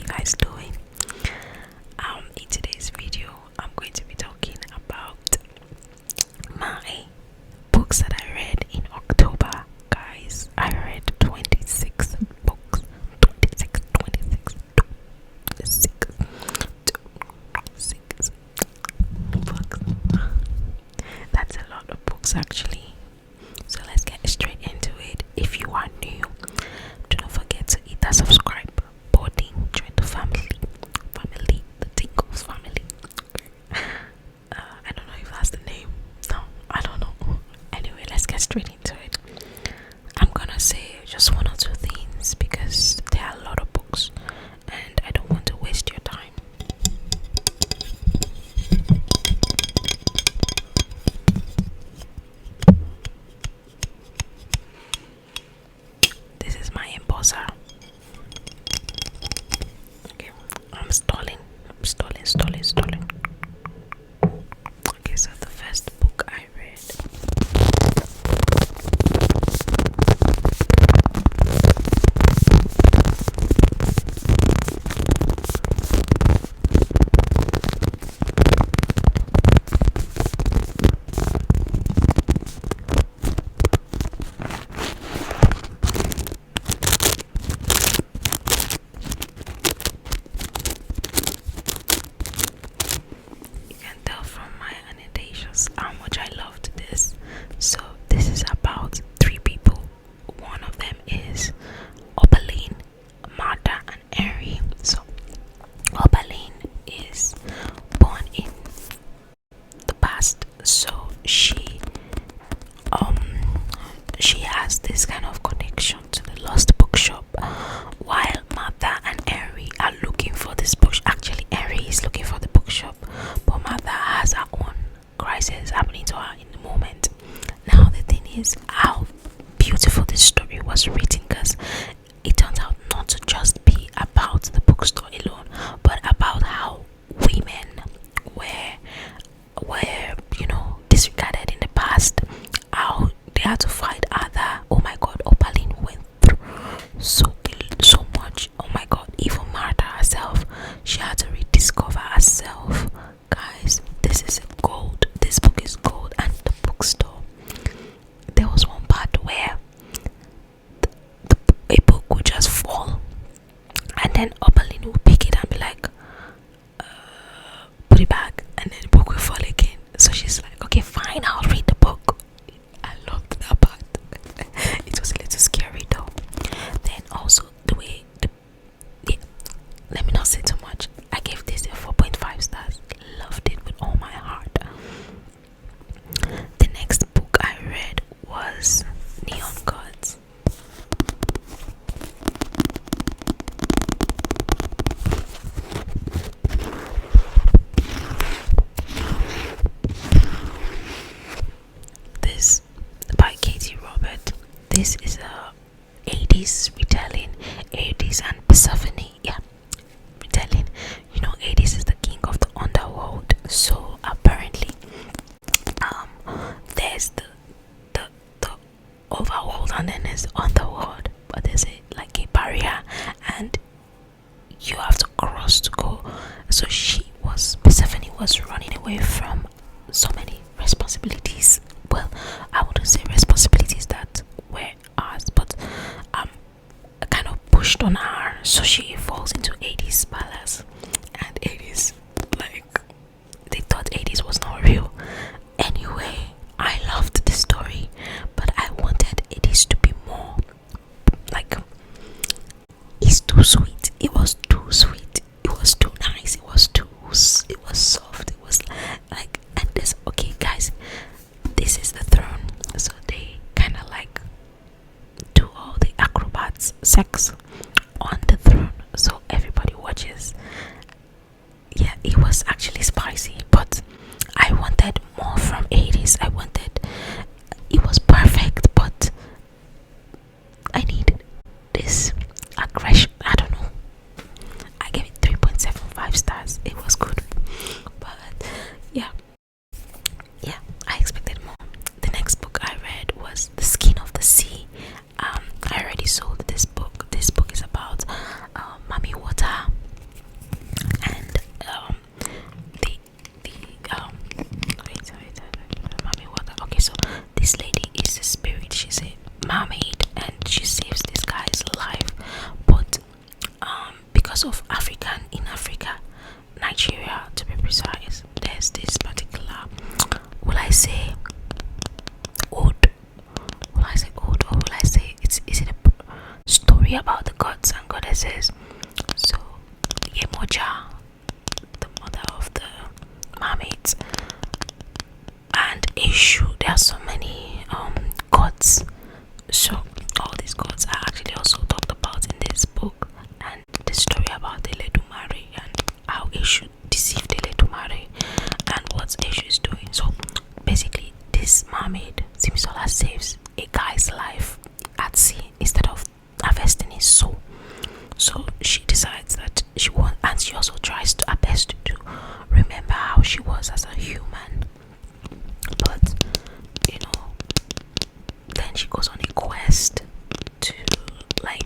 guys doing? In today's video, I'm going to be talking about my books that I read in October. Guys, I read 26 books. 26 books. That's a lot of books actually. So let's get straight into it. If you are new, do not forget to hit that subscribe button. Join the family, the Tingles family. I don't know if that's the name. No, I don't know. Anyway, let's get straight into it. I'm gonna say just one or two things because there are a lot of books and I don't want to waste your time. This is my embosser. Okay, I'm stalling. Okay, so the first book I read. You can tell from my annotations how much I loved this. So this is about three people. One of them is Opaline, Martha, and Henry. So Opaline is born in the past, so she has this kind of connection to the lost bookshop, while Martha and Henry are looking for this book. Actually, Henry is looking for the bookshop, but Martha has her own crisis happening to her in the moment. Now the thing is how beautiful this story was written, because it turns out not to just be about the bookstore alone, but about how women were disregarded in the past, how they had to fight other. Oh my god, Opaline went through so much. Oh my god, even Martha herself, she had to rediscover herself. Guys, this is gold. This book is gold. And the bookstore, there was one part where a book would just fall, and then Opaline would pick it and be like, put it back, and then the book will fall again. So she's like, okay, fine, I'll read the book. I loved that part. It was a little scary though. Then also the way let me not say too much. I gave this a 4.5 stars. Loved it with all my heart. The next book I read was Neon Gods. This by Katie Robert. This is a 80s retelling. 80s and Persephone. Yeah, retelling. You know, 80s is the king of the underworld. So apparently, there's the overworld and then there's underworld. But there's a barrier and you have to cross to go. So Persephone was running away from so many responsibilities. Well, I wouldn't say responsibilities that were ours, but kind of pushed on her, so she falls into 80s palace. And 80s, they thought 80s was not real. Anyway, I loved the story, but I wanted 80s to be more it's too sweet. It was too sweet. It was too nice. It was soft. It was and this, okay guys, this is the throne. So they kind of do all the acrobats sex on the throne, so everybody watches. Yeah, it was actually spicy, but I wanted more from 80s. It was perfect, but I needed this aggression. I don't know. I gave it 3.75 stars. It was good, but yeah, I expected more. The next book I read was The Skin of the Sea. I already sold this book. This book is about Mami Water because of in Africa, Nigeria to be precise, there's this particular, will I say old, or will I say is it a story about the gods and goddesses? So Yemoja, the mother of the mermaids, and Eshu, there are so many gods. So all these gods are actually also talked about in this book, and the story about Eledumare and how Eshu deceived Eledumare and what Eshu is doing. So basically, this mermaid Simisola saves a guy's life at sea instead of harvesting his soul. So she decides that she wants, and she also tries to her best to remember how she was as a human. But you know, then she goes on a quest to like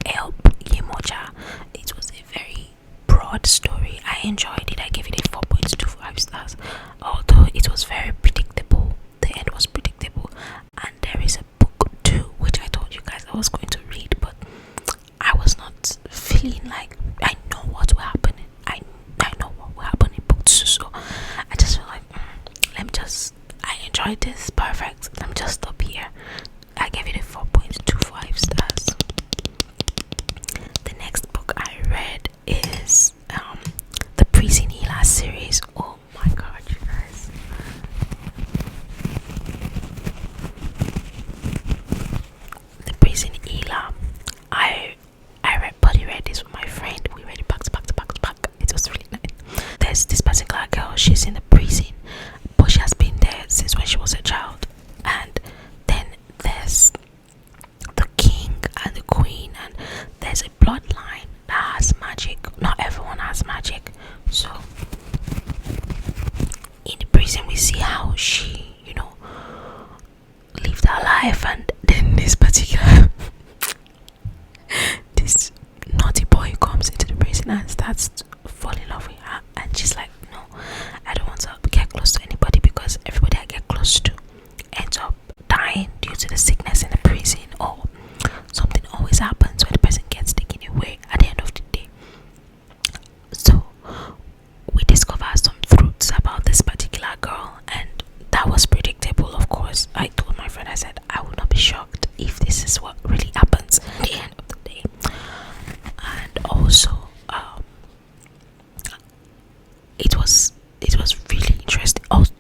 help Yemoja. It was a very broad story. I enjoyed it. I gave it a 4.25 stars. Although it was very predictable, the end was predictable. And there is a book 2 which I told you guys I was going to read, but I was not feeling like I know what will happen. I know what will happen in book 2, so I just feel like I enjoyed this, perfect. Let me just stop here. I gave it a 4.25 stars. The next book I read is the Prison Healer series. Oh my god, you guys. The Prison Healer. I read this with my friend. We read it back to back to back to back. It was really nice. There's this particular girl, she's in the prison, but she has been there since when she was a child. And then there's the king and the queen, and there's a bloodline that has magic. Not everyone has magic. So in the prison we see how she, lived her life, and then this particular this naughty boy comes into the prison and starts to fall in love with her, and she's like, no, I don't want to get close to anybody because everybody I get close to ends up dying due to the sickness in the prison, or something always happens when the person gets taken away at the end of the day. So we discover some truths about this particular girl, and that was predictable. Of course, I told my friend, I said I would not be shocked if this is what really happens at the end of the day. And also it was really interesting. Also,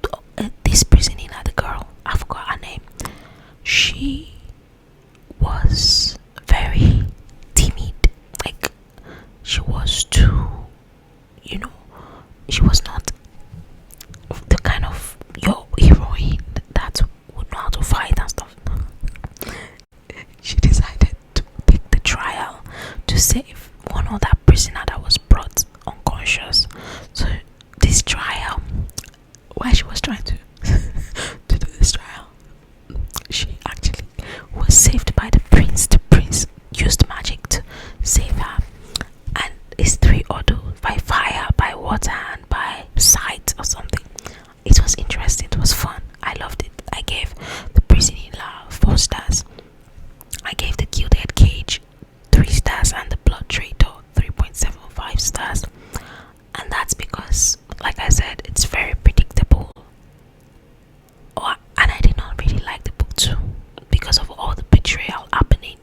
this prison in the girl, I forgot her name, she was very timid. Like, she was too, she was not the kind of your heroine that would know how to fight and stuff. She decided to take the trial to save one other prisoner that was brought unconscious. So this trial, while she was trying to do this trial, she actually was saved by the prince. The prince used magic to save her, and it's 3 ordeals: by fire, by water, and by sight or something. It was interesting. It was fun. I loved it. I gave the prison in love 4 stars. I gave the Gilded Cage 3 stars, and the Blood Traitor 3.75 stars. And that's because, like I said, it's very predictable. And I did not really like the book 2 because of all the betrayal happening.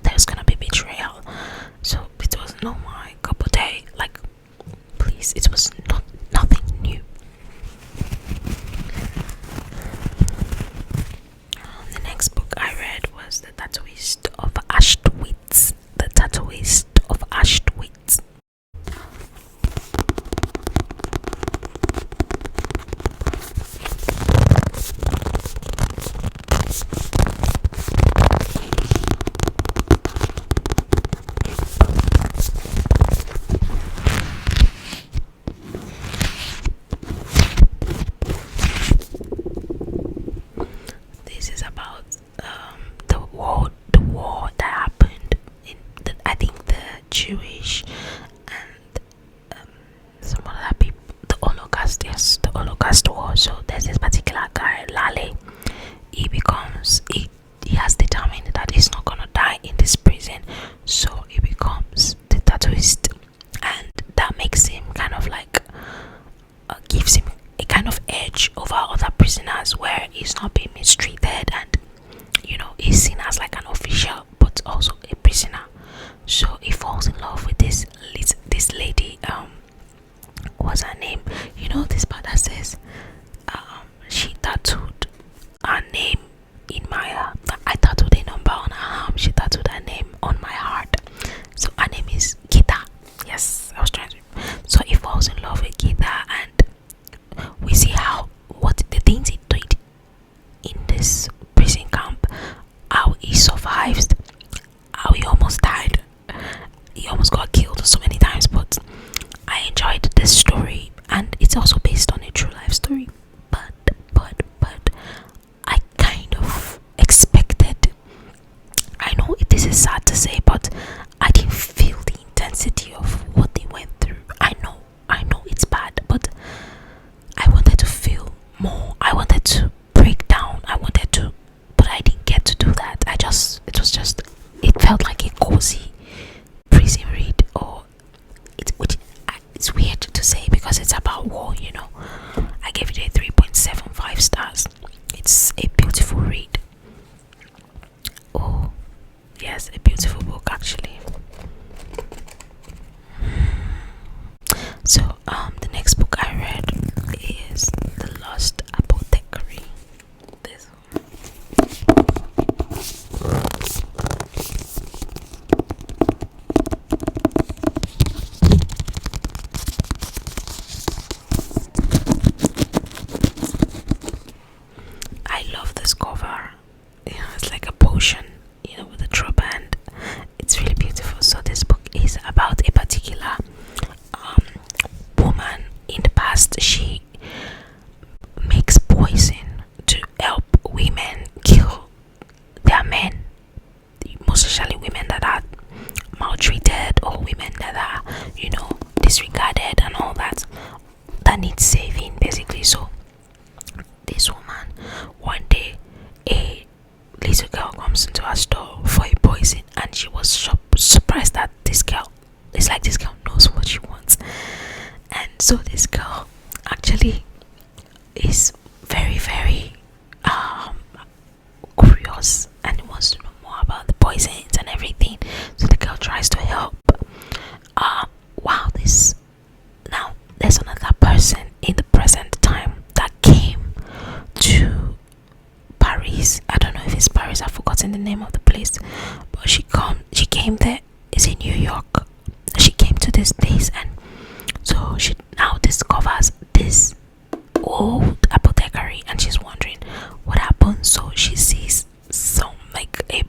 There's gonna be betrayal. So it was not my cup of tea. Like, please, it was nothing new. The next book I read was The Tattooist of Auschwitz. The Tattooist of Auschwitz. This is about the war that happened in the Jewish and some other people, the Holocaust. Yes, the Holocaust war. So there's this particular guy, Lale. He has determined that he's not gonna die in this prison, so he becomes the tattooist. he almost got killed so many times, but I enjoyed this story, and it's also based on a true life story. But I kind of expected. I know this is sad to say, but I didn't feel the intensity of what they went through. I know it's bad, but I wanted to feel more. I wanted to break down. But I didn't get to do that. It felt like a cozy prison read, or it's weird to say because it's about war, you know. I gave it a 3.75 stars. It's a beautiful read. Oh, yes, a beautiful book actually. So, the next book I read is The Lost Apothecary. This I love this cover. You know, it's like a potion, you know, with a drop, and it's really beautiful. So this book is about a particular woman in the past. She makes poison to help women kill their men, most especially women that are maltreated or women that are, you know, disregarded and all that need saving basically. So this woman, one day a little girl comes into her store for a poison, and she was surprised that this girl knows what she wants. And so this girl actually is very, very curious and wants to know more about the poisons and everything. So the girl tries to help. Wow, now there's another person in the present time that came to Paris. I don't know if it's Paris, I've forgotten the name of the place, but she came there. It's in New York. She came to this place, and so she now discovers this old apothecary, and she's wondering what happened. So she sees some, like, a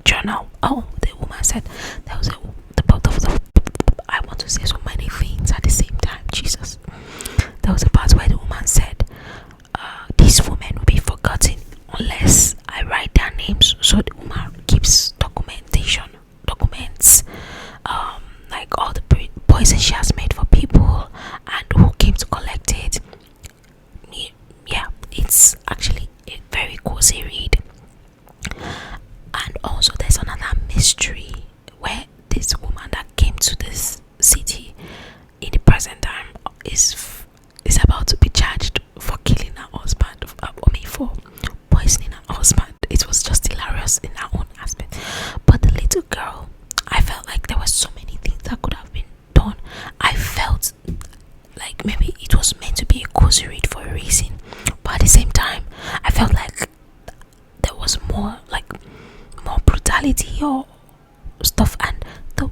journal. Oh, the woman said there was I want to say so many things at the same time, Jesus. There was a part where the woman said, these women will be forgotten unless I write their names. So the woman keeps documents, like all the poison she has made for people and who came to collect it. Yeah, it's actually a very cozy read. And also there's another mystery where this woman that came to this city in the present time is about to be charged for killing her husband, for poisoning her husband. It was just hilarious in her own aspect. But the little girl, I felt like there were so many things that could have been done. I felt like maybe it was meant to be a cozy read for a reason, but at the same time I felt like there was more brutality or stuff. And the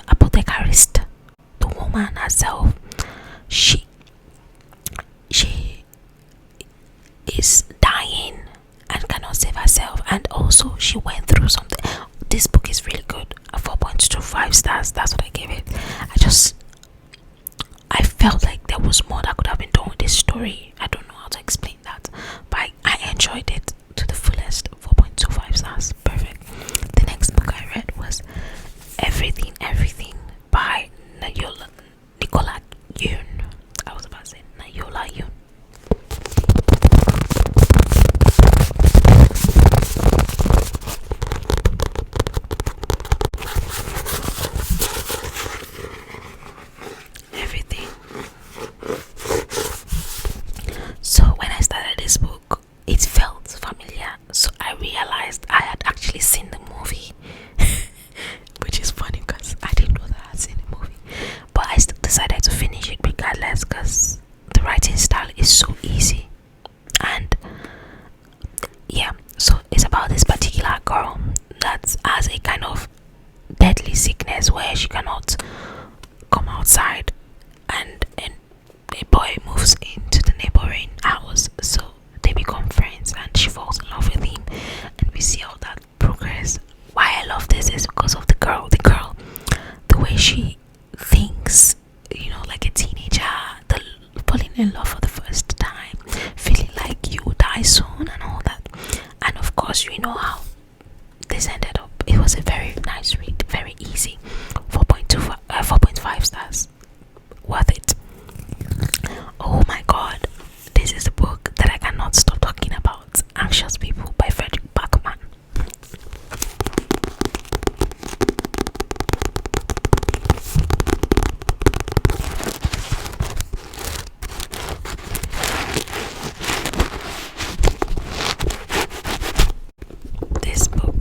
apothecarist, the woman herself, she is dying and cannot save herself, and also she went through something. This book is really good. 4.25 stars. That's what I gave it. I felt like there was more that could have been done with this story. I don't know how to explain that, but I enjoyed it to the fullest. 4.25 stars. Perfect. The next book I read was Everything by Nicola Yoon. I was about to say Nayola Yoon. Everything. So when I started this book, it felt familiar. So I realized I had actually seen the movie, which is funny because I didn't know that I had seen the movie. But I still decided to finish it regardless because the writing style is so easy. And yeah, so it's about this particular girl that has a kind of deadly sickness where she cannot come outside, and a boy moves into the neighboring house, so they become friends and she falls in love with him, and we see all that progress. Why I love this is because of the girl. The she thinks, like a teenager, the falling in love for the first time, feeling like you will die soon and all that. And of course, you know how this ended up. It was a very nice read, very easy. 4.5 stars. Worth it. Oh my god, this is a book that I cannot stop talking about. Anxious People by Frederick Bachman. This book,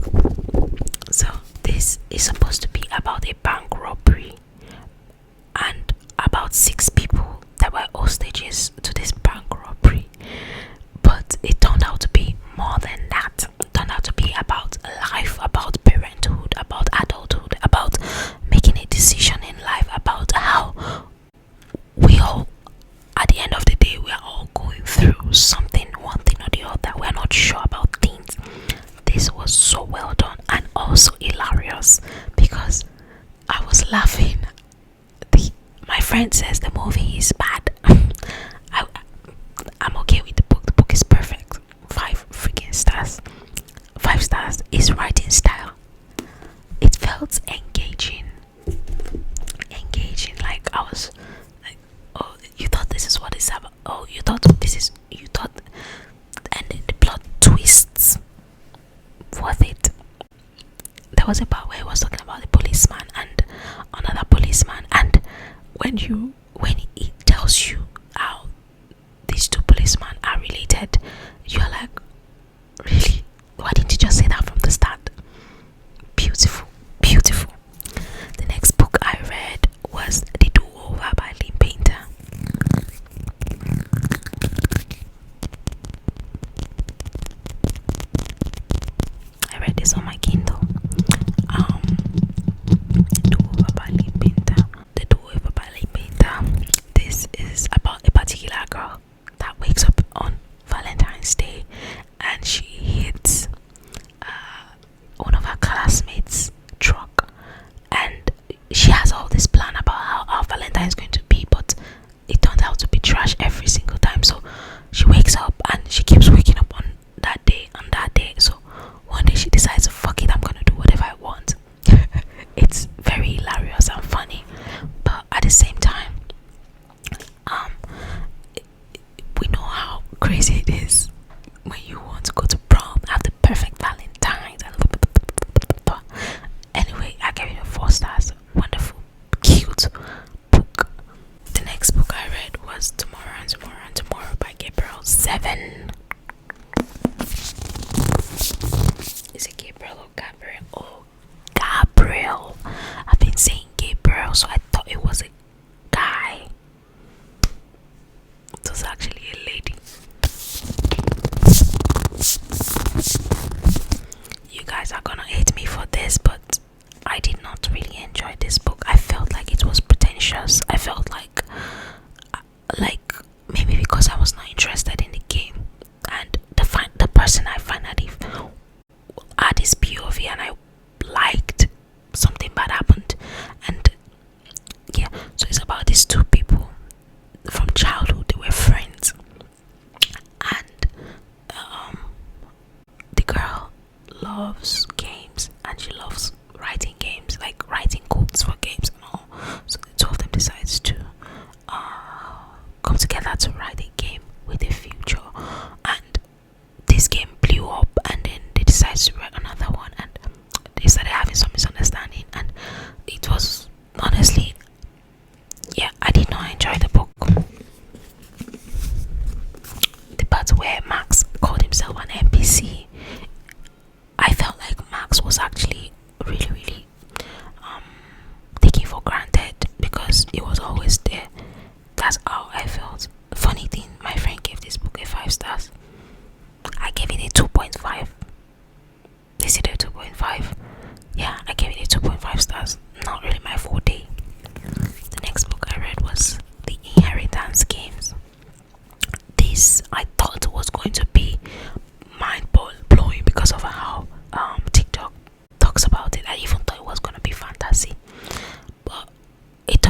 so this is supposed to be about a bank robbery and about 6 people that were hostages to this bank robbery, but it turned out to be more than that. It turned out to be about life, about parenthood, about adulthood, about making a decision in life, about how we all, at the end of the day, we are all going through something, one thing or the other. We're not sure about things. This was so well done and also hilarious because I was laughing. My friend says the movie is bad. I'm okay with the book. The book is perfect. 5 freaking stars. 5 stars. His writing style, it felt engaging. Like I was like, oh, you thought this is what it's about. Oh, you thought, and then the plot twists. Worth it. There was a part where he was talking about the policeman and another policeman, and when he tells you how these 2 policemen are related, you're like, really? Why didn't you just say that from the start? Beautiful. The next book I read was The Do-Over by Lynn Painter. I read this on my Kindle. This is about a particular girl that wakes up on Valentine's Day and she hits one of her classmates' truck, and she has all this plan about how our Valentine is going to be, but it turns out to be trash every single time. So she wakes up and she keeps waking up on that day. So one day she decides, fuck it, I'm gonna do whatever I want. It's very hilarious and funny, but at the same time, we know how crazy it is when you want to go to prom, have the perfect Valentine's. Anyway, I gave it 4 stars. Wonderful, cute,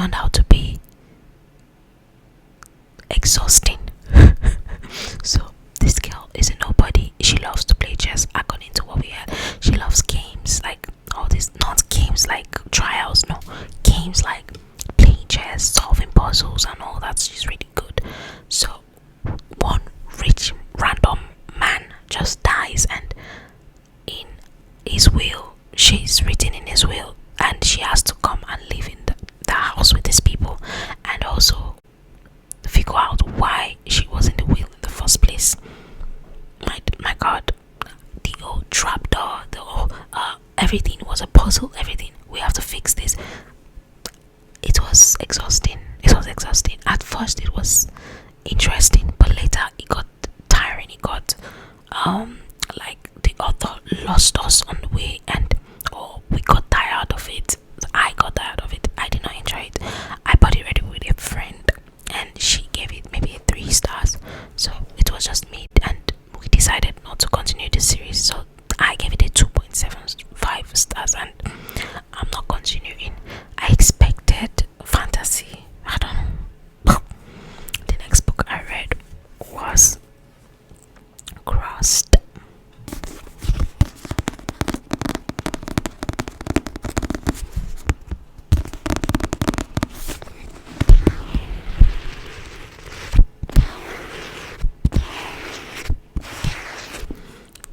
turned out to be exhausting. So this girl is a nobody. She loves to play chess according to what we had. She loves games like all these, not games like trials, no, games like playing chess, solving puzzles and all that. She's really good. So one rich random man just dies, and in his will, she's written in his will, and she has to come and live in the house with these people, and also figure out why she was in the will in the first place. My god, the old trapdoor, the whole everything was a puzzle. Everything, we have to fix this. It was exhausting. At first it was interesting, but later it got tiring. It got like the author lost us on the way, and we got tired of it. I got tired of it. I did not enjoy it. I bought it ready with a friend, and she gave it maybe 3 stars. So it was just me, and we decided not to continue the series. So I gave it a 2.75 stars, and I'm not continuing. I expected fantasy. I don't know. The next book I read was Crossed.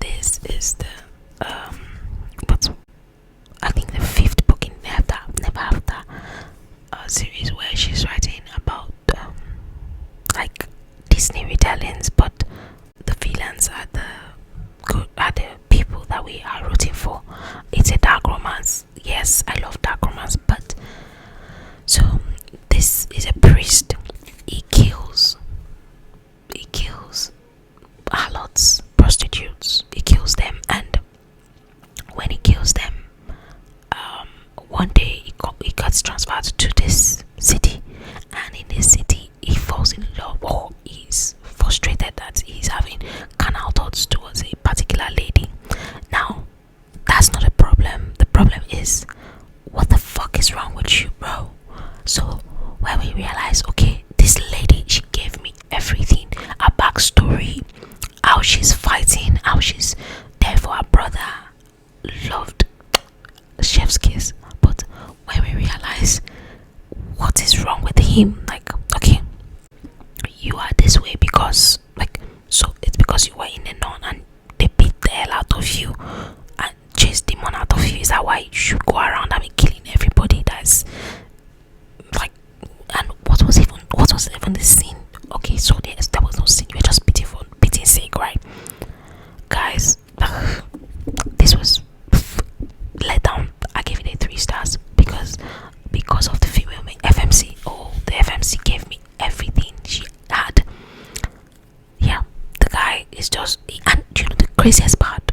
This is the I think the 5th book in Never After series, where she's writing about like Disney retellings, but the villains are the people that we are rooting for. It's a dark romance. Yes, I love dark romance, but so this is a priest. He kills harlots, prostitutes. He kills them, and when he kills them, one day he gets transferred to this city, and in this city he falls in love, or he's frustrated that he's having carnal thoughts towards a particular lady. Now that's not a problem. The problem is, what the fuck is wrong with you, bro? So when we realize, okay, this lady, she gave me everything, her backstory, how she's fighting, how she's there for her brother, loved chef's kiss. But when we realize what is wrong with him, like, okay, you are this way because, like, so it's because you were in a nun and they beat the hell out of you and chased demon out of you. Is that why you should go around and be killing everybody? That's like, and what was even the scene? Okay, so there was no scene. You were just beating for beating sake, right? Guys, this was let down. I gave it a 3 stars because of the female FMC. Oh, the FMC gave me everything she had. Yeah, the guy is just, and you know the craziest part,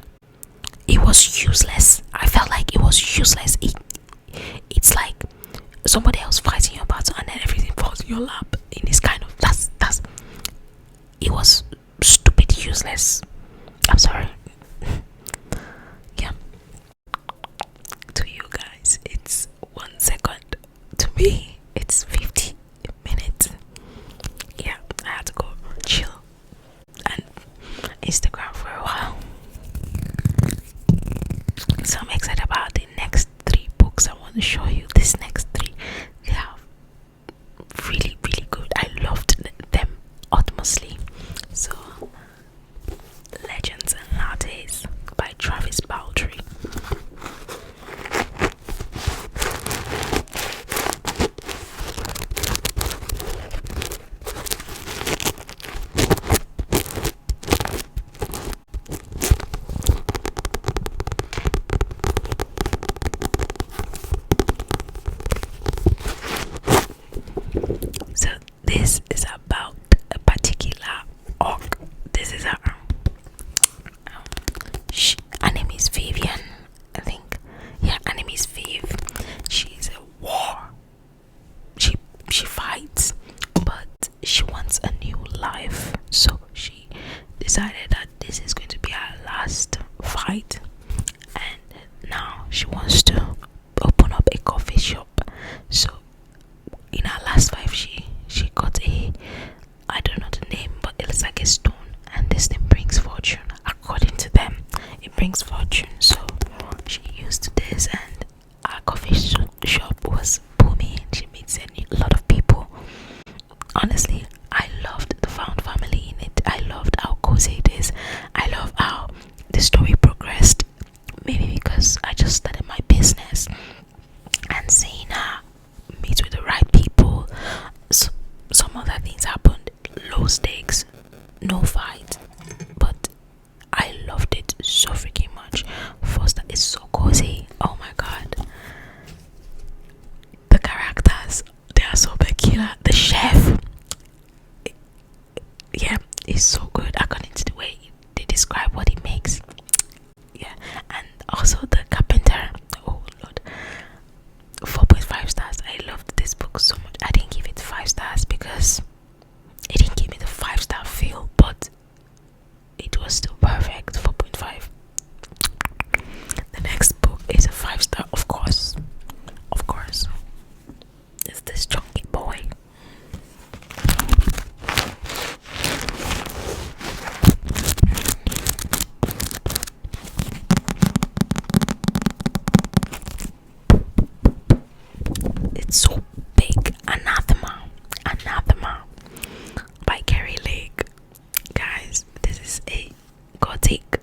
it was useless. I felt like it was useless. It's like somebody else fighting your battle and then everything falls in your lap in this kind of, that's it was stupid, useless. I'm sorry. Yeah, to you guys it's 1 second, to me it's 50 minutes. Yeah, I had to go chill and Instagram for a while. So I'm excited about the next 3 books I want to show you. This next 3, they are really good. I loved them utmostly. So Legends and Lattes by Travis Baldry. killer, the chef. Yeah, it's so good according to the way they describe what he makes. Yeah, and also the carpenter. Oh Lord, 4.5 stars. I loved this book so much. I didn't give it 5 stars because it didn't give me the 5-star feel, but it was still perfect. 4.5. The next book is a 5-star, of course. Of course. It's this chunky boy. It's so big. Anathema by Carrie Lake. Guys, this is a gothic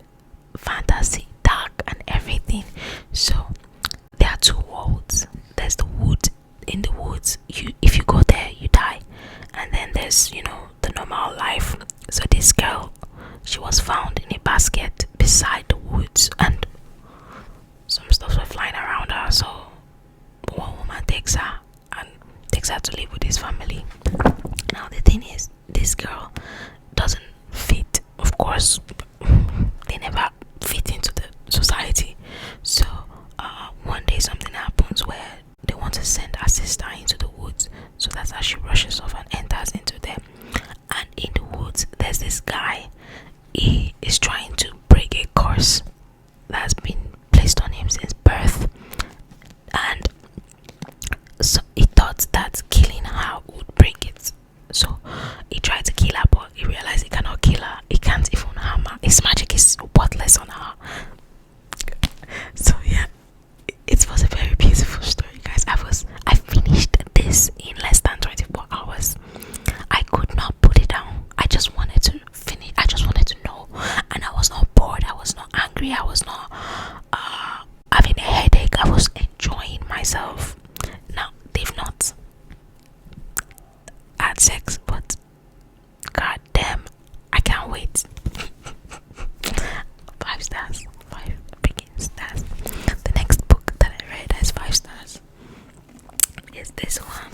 fantasy, dark and everything. So there are 2 worlds. There's the wood. In the woods, if you go there you die, and then there's the normal life. So this girl, she was found in a basket beside the woods, and some stuff were flying around her. So one woman takes her to live with his family. Now the thing is, this girl doesn't fit, of course. They never fit into the society. So one day something happens where they want to send her sister into the woods. So that's how she rushes off and enters into them. And in the woods, there's this guy. He is trying to break a curse that's been placed on him since birth. And so he thought that killing her would break it. So he tried to kill her, but he realized he cannot kill her. He can't even harm her. His magic is worthless on her. So yeah, it was a very beautiful story, guys. I finished this in less than 24 hours. I could not put it down. I just wanted to finish. I just wanted to know, and I was not bored. I was not angry. I was not having a headache. I was enjoying myself. Now they've not had sex, but god damn, I can't wait. 5 stars. 5 freaking stars. The next book that I read has 5 stars is this one.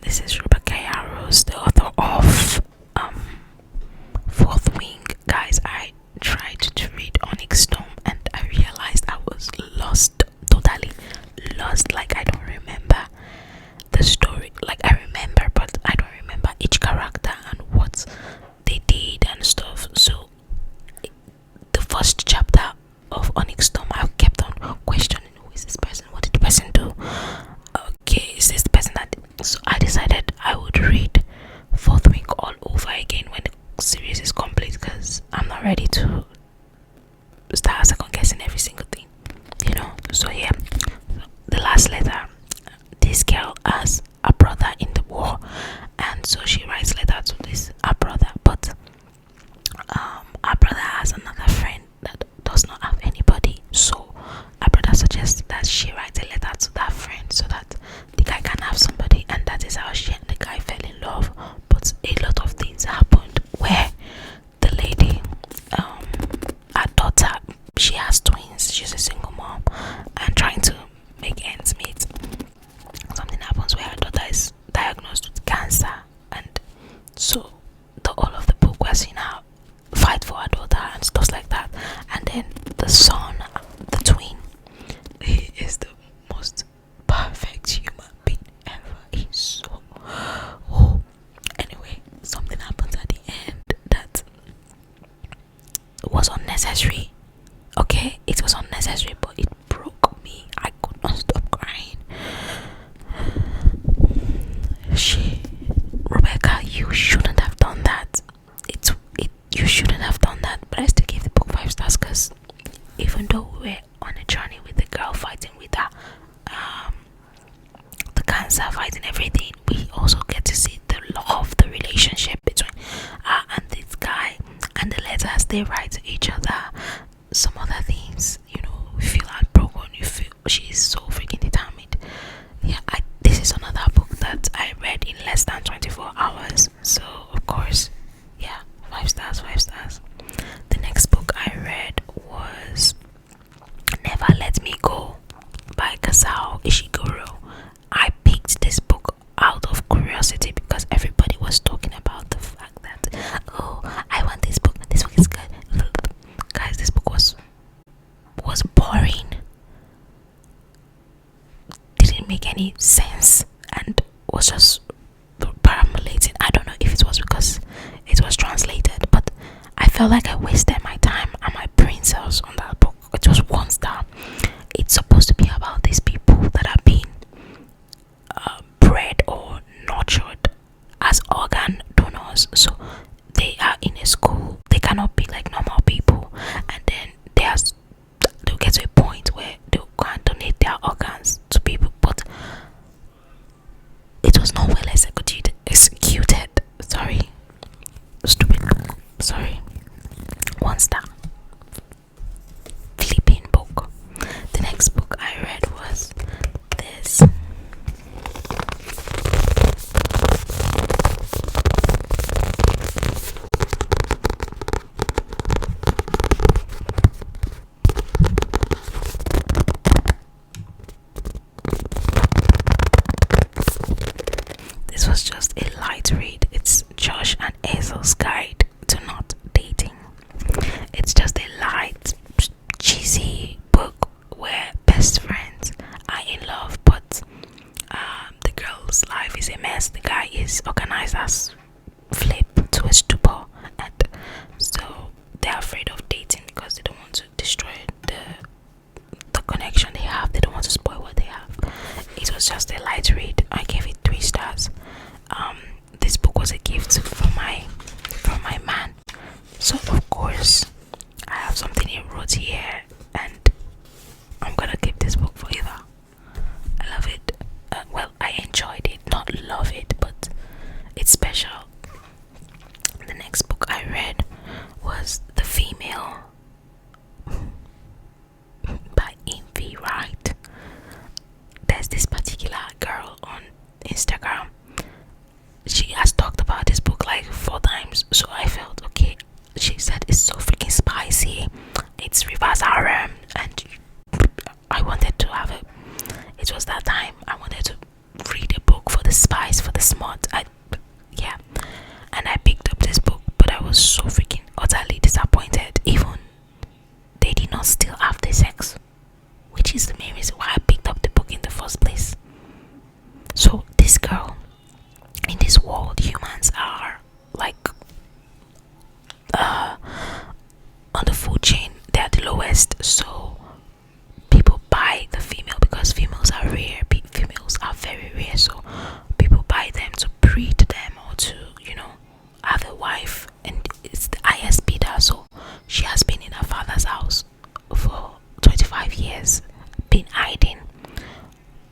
This is Rebecca Yarros, the author of Fourth Wing. Guys, I tried to read Onyx Storm and I realized I was lost, totally lost. Like, I don't remember the story. Like, I remember, but I don't remember each character and what they did and stuff. So the first chapter of Onyx Storm, I kept on questioning, who is this person? What did the person do? Okay, is this the person that... So I decided I would read Fourth Wing all over again when the series is complete, because I'm not ready to start second guessing every single thing, So yeah, the last letter. This girl has a brother in the war, and so she writes letter to this her brother, but her brother has another friend that does not have anybody. So her brother suggests that she writes a letter to that friend so that the guy can have somebody, and that is how she and the guy fell in love. But a lot of things happened where the lady, her daughter, she has twins, she's a single mom and trying to make ends meet. Something happens where her daughter is diagnosed with cancer, and so all of the book was seeing her fight for her daughter and stuff like that. And then the son, the twin, he is the most perfect human being ever. He's so anyway, something happens at the end that was unnecessary. Okay, it was unnecessary, but it broke me. I could not stop crying. Rebecca, you shouldn't have done that. You shouldn't have done that. But I still gave the book 5 stars, because even though we were on a journey with the girl fighting with her, the cancer, fighting everything, we also get to see the love, the relationship between her and this guy, and the letters they write to each other. Some other things, we feel heartbroken. You feel she's so freaking determined. Yeah, this is another book that make any sense and was just perambulating. I don't know if it was because it was translated, but I felt like I wasted my time and my brain cells on that book. It was one star. It's supposed to be about these people that are being bred or nurtured as organ donors. So they are in a school. They cannot be like normal people, and then they'll get to a point where they'll go and donate their organs to people. But it was not well executed. Sorry, stupid. Sorry. One star. Flipping book. The next book I read was this. This was just a light read. It's Josh and Hazel's Guide to Not Dating. It's just a light, cheesy book where best friends are in love, but the girl's life is a mess. The guy is organized as flip to a stupor, and so they're afraid of dating because they don't want to destroy the connection they have. They don't want to spoil what they have. It was just a light read. I gave it 3 stars. This book was a gift from my man. So of course I have something he wrote here, and I'm gonna keep this book forever. I love it. Well, I enjoyed it, not love it, but it's special. The next book I read was The Female by Envy Wright. There's this particular girl on Instagram. She has talked about this book like 4 times, so I felt okay. She said it's so freaking spicy, it's reverse harem, and I wanted to have it. It was that time I wanted to read a book for the spice, for the smut. And I picked up this book, but I was so freaking utterly disappointed. Even they did not still have the sex, which is the main reason why I picked up the book in the first place. So this girl, in this world, humans are like on the food chain, they're the lowest. So people buy the female because females are rare. Females are very rare, so people buy them to breed them or to, have a wife. And it's the highest bidder. So she has been in her father's house for 25 years, been hiding.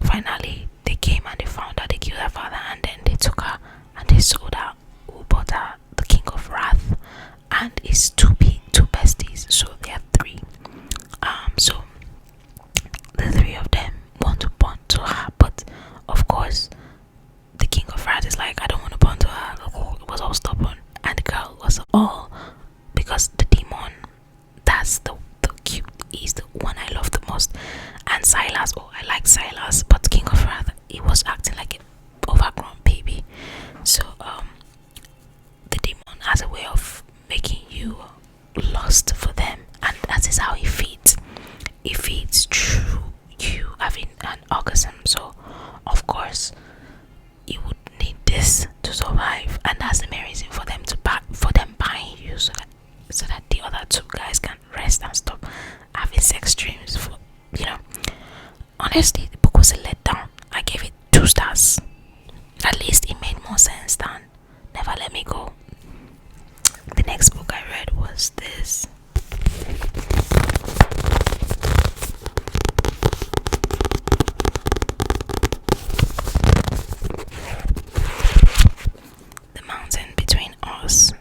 Finally they came and they found her. They killed her father, and then they took her and they sold her. Who bought her? The King of Wrath and his two besties. So they have 3. So the 3 of them want to bond to her, but of course the King of Wrath is like, I don't want to bond to her. It was all stubborn, and the girl was all, because the demon, that's the cute, he's the one I love the most. And Silas, I like Silas, but King of Wrath, he was acting like an overgrown baby. So the demon has a way of making you lust for them, and that is how he feeds. He feeds through you having an orgasm. So of course you would need this to survive, and that's the main reason for them buying you, so that the other 2 guys can rest and stop having sex dreams. Honestly, the book was a letdown. I gave it 2 stars. At least it made more sense than Never Let Me Go. The next book I read was this. The Mountain Between Us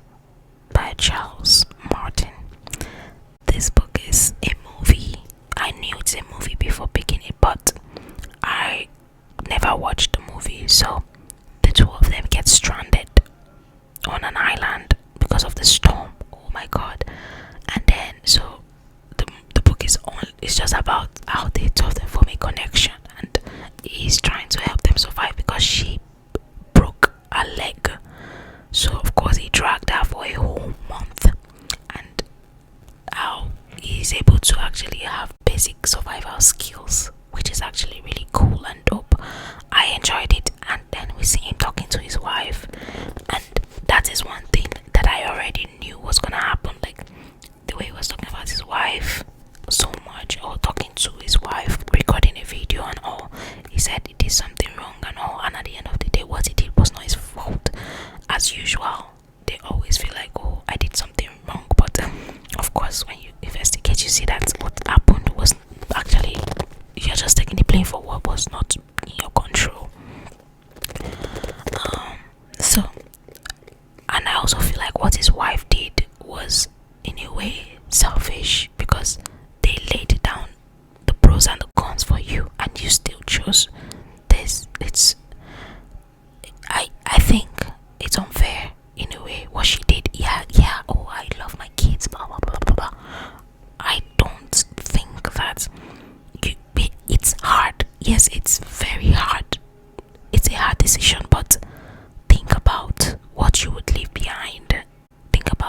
by Charles Martin. This book is a movie. I knew it's a movie before picking it, but I never watched the movie. So the 2 of them get stranded on an island because of the storm. Oh my god. And then so the book is it's just about how the 2 of them form a connection, and he's trying to help them survive because she broke her leg. So of course he dragged her for a whole month, and how he's able to actually have basic survival skills, which is actually really cool and dope.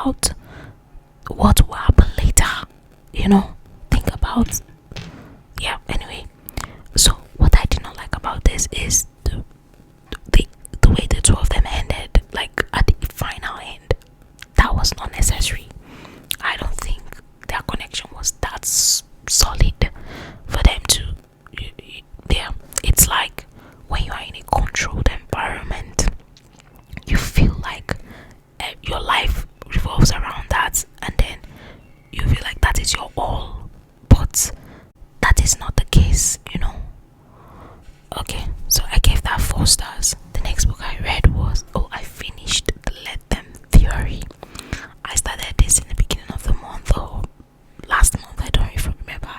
about what will happen later, you know. Think about, yeah, anyway. So what I did not like about this is the way the two of them ended, like at the final end. That was not necessary. I don't think their connection was that solid for them to, yeah. It's like when you are in a controlled environment, you feel like your life revolves around that, and then you feel like that is your all, but that is not the case, you know. Okay, so I gave that 4 stars. The next book I read was, I finished the Let Them Theory. I started this in the beginning of the month, or last month, I don't even remember,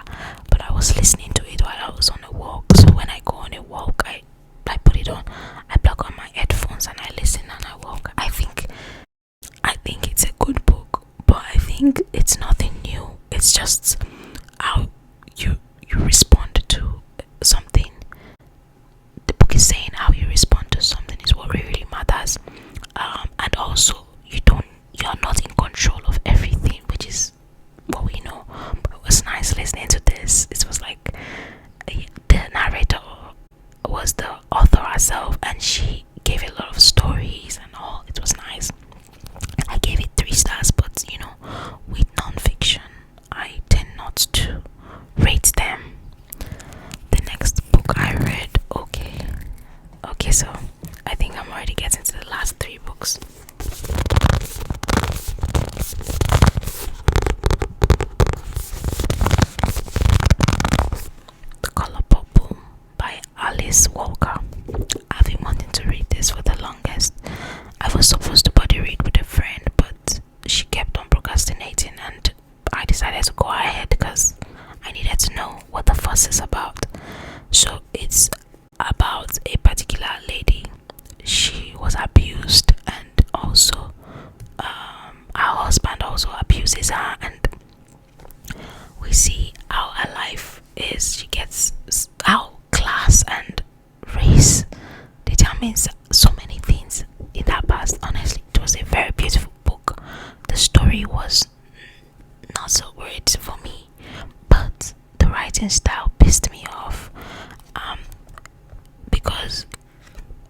but I was listening to it while I was on a walk. So when I go on a walk, I put it on, I plug on my headphones and I listen and I walk. I think it's a good book, but I think it's nothing new. It's just how you respond to something. The book is saying how you respond to something is what really matters, and also you're not in control of everything, which is what we know. But it was nice listening to this. It was like the narrator was the author herself, and she gave a lot of stories and all. It was nice. I gave it 3 stars, but you know, with non-fiction, I tend not to rate them. The next book I read, okay, so I think I'm already getting to the last 3 books. The Color Purple by Alice Walker. I've been wanting to read this for the longest. I was supposed to body read with a friend, but she kept on procrastinating, and I decided to go ahead because I needed to know what the fuss is about. So it's about a particular lady. She was abused, and also her husband also abuses her, and we see how her life is. She gets how class and race determines so many things in that past. Honestly, it was a very beautiful book. The story was not so great for me, but the writing style pissed me off, because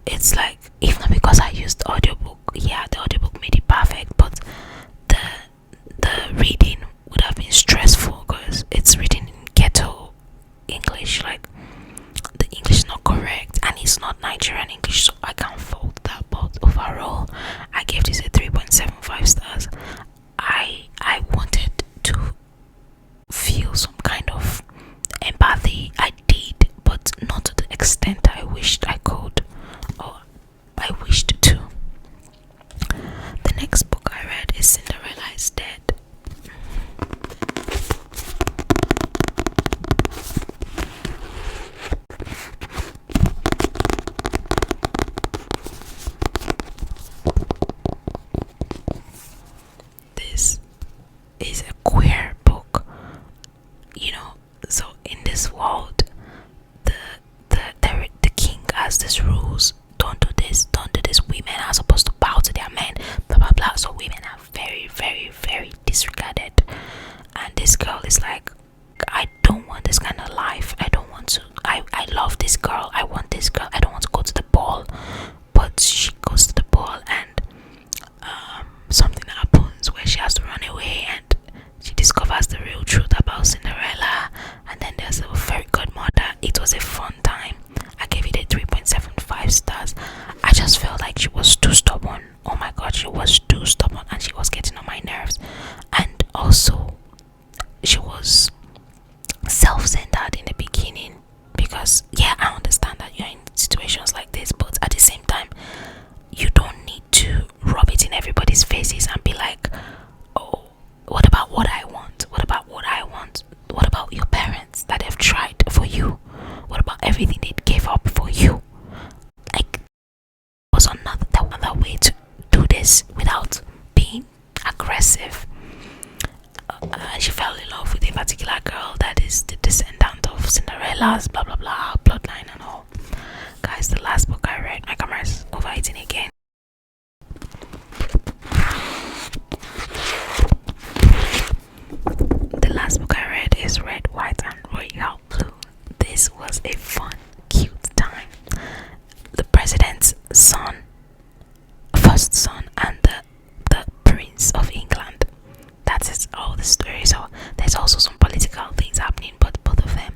it's like, if not because I used the audiobook, yeah, the audiobook made it perfect, but the reading would have been stressful because it's written in ghetto English. Like, the English is not correct, and it's not Nigerian English, so I can't fault that. But overall, I gave this a 3.75 stars. I wanted to feel some kind of empathy. I did, but not to the extent I wished I could, or I wished to. The next book I read is Cinderella is Dead. This is a queer book, you know. So in this world, the king has these rules. Don't do this, don't do this. Women are supposed to bow to their men, blah blah blah. So women are very, very, very disregarded. And this girl is like, I don't want this kind of life. I don't want to. I love this girl. I want this girl. I don't want to go to the ball. But she goes to the ball, and something happens where she has to run away, and she discovers the real truth about Cinderella. And then there's a fairy godmother. It was a fun time. I gave it a 3.75 stars. I just felt like she was too stubborn. Oh my god, she was too stubborn, and she was getting on my nerves. And also, she was self-centered in the beginning, because yeah, I understand that you're in situations like this, but at the same time, you don't need to rub it in everybody's faces and be like, oh, what about what I want? What about what I want? What about your parents that have tried for you? What about everything they gave up for you? Like, there was another way to do this without being aggressive. She fell in love with a particular girl that is the descendant of Cinderella's blah blah blah bloodline and all. Guys, the last book I read, my camera's overheating again. president's son, first son, and the Prince of England. That's all the story. So there's also some political things happening, but both of them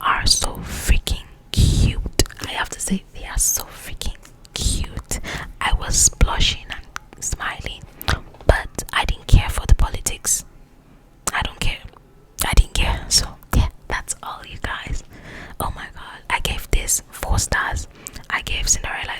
are so freaking cute. I have to say, they are so freaking cute. I was blushing and smiling, but I didn't care for the politics. I don't care. I didn't care. So yeah, that's all, you guys. Oh my god, I gave this 4 stars. I gave Cinderella